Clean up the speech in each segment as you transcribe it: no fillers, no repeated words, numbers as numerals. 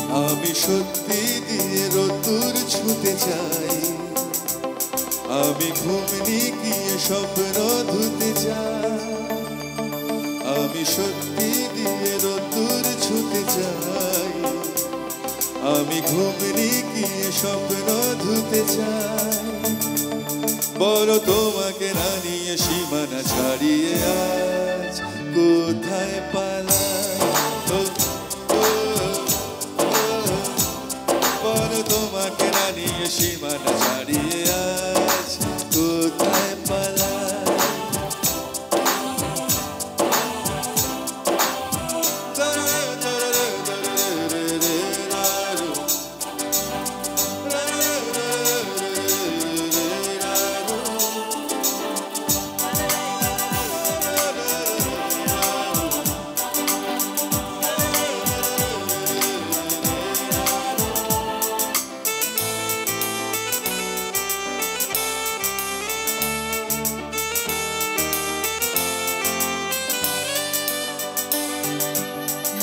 আমি সত্যি দিয়ে রোদ্দুর ছুঁতে চাই, আমি ঘুমনি গিয়ে স্বপ্ন ধুতে চাই। আমি সত্যি দিয়ে রোদ্দুর ছুঁতে চাই, আমি ঘুমনি গিয়ে স্বপ্ন ধুতে চাই। বলো তোমাকে না নিয়ে সীমানা ছাড়িয়ে আজ কোথায় পালাই। বলো তোমাকে না নিয়ে সীমানা ছাড়িয়ে আজ কোথায় পালাই।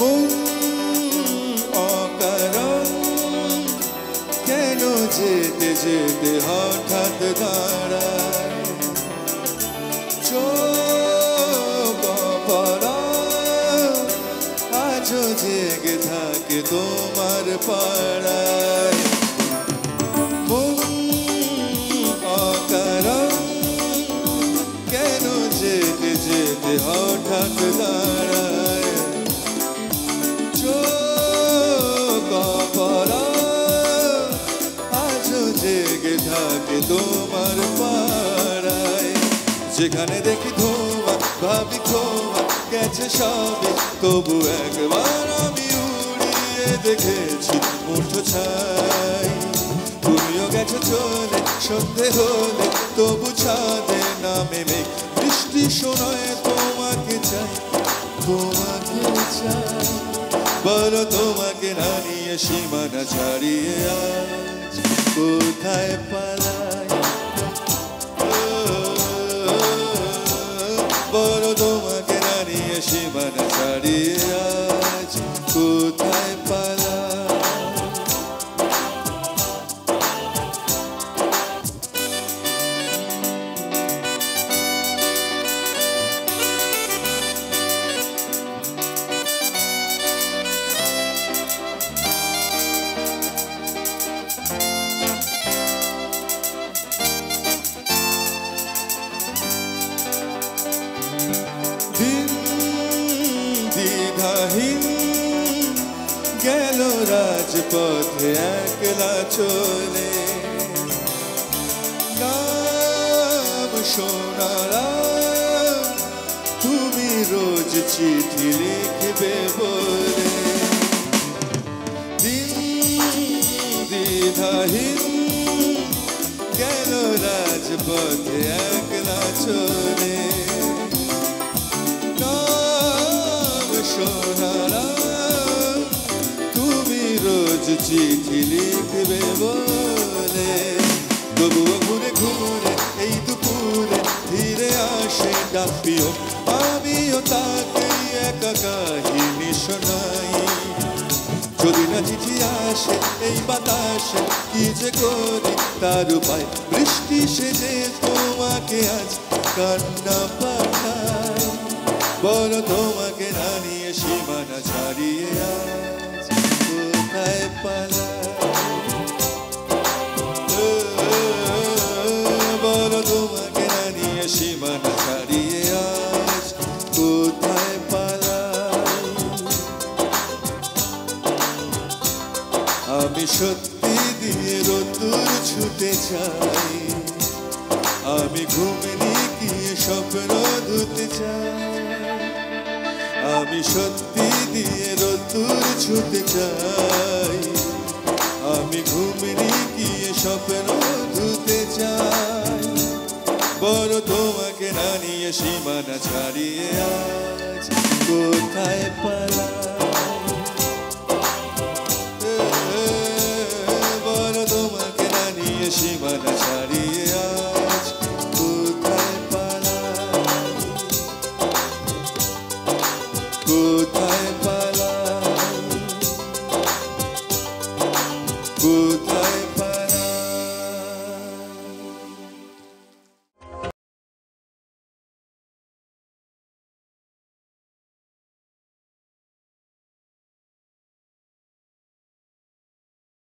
মন অকারণ কেন যেতে যেতে হঠাৎ দাঁড়ায়, চোখ অপরাধ আজও জেগে থাকে তোমার পাড়ায়। মন অকারণ কেন যেতে যেতে হঠাৎ দাঁড়ায়, আজও জেগে থাকে তোমার পাড়ায়। যেখানে দেখি ধোঁয়া ভাবি খোয়া গেছে সবে, তবু একবার আমি উড়িয়ে দেখেছি মুঠো ছাই। তুমিও গেছো চলে সন্ধে হলে, তবু ছাদে নামে মেঘ বৃষ্টি শোনায় তোমাকে চাই, তোমাকে চাই। বলো তোমাকে না নিয়ে সীমানা ছাড়িয়ে আজ কোথায় পালাই। বলো তোমাকে না নিয়ে সীমানা ছাড়িয়ে আজ কোথায় পালাই। দ্বিধাহীন গেল রাজপথে একলা চলে, নাম শোনারা তুমি রোজ চিঠি লিখবে বলে। দ্বিধাহীন গেল রাজপথে একলা চলে, সোনারা তুমি রোজ চিঠি লিখবে বলে। তবুও ঘুরে ঘুরে এই দুপুরে ধীরে আসে ডাকিও, আমিও তাকে একা কাহিনী শোনাই। যদি না চিঠি আসে এই বাতাসে কি যে করি তার উপায়, বৃষ্টি সেজে তোমাকে আজ কান্না পাঠাই। বলো তোমাকে না নিয়ে সীমানা ছাড়িয়ে আজ কোথায় পালাই। বলো তোমাকে না নিয়ে সীমানা ছাড়িয়ে আজ কোথায় পালাই। আমি সত্যি দিয়ে রোদ্দুর ছুঁতে চাই, আমি ঘুমনি গিয়ে স্বপ্ন ধুতে চাই। আমি সত্যি দিয়ে রোদ্দুর ছুঁতে চাই, আমি ঘুমনি গিয়ে স্বপ্ন ধুতে চাই। বলো তোমাকে না নিয়ে সীমানা ছাড়িয়ে আজ কোথায় পালাই।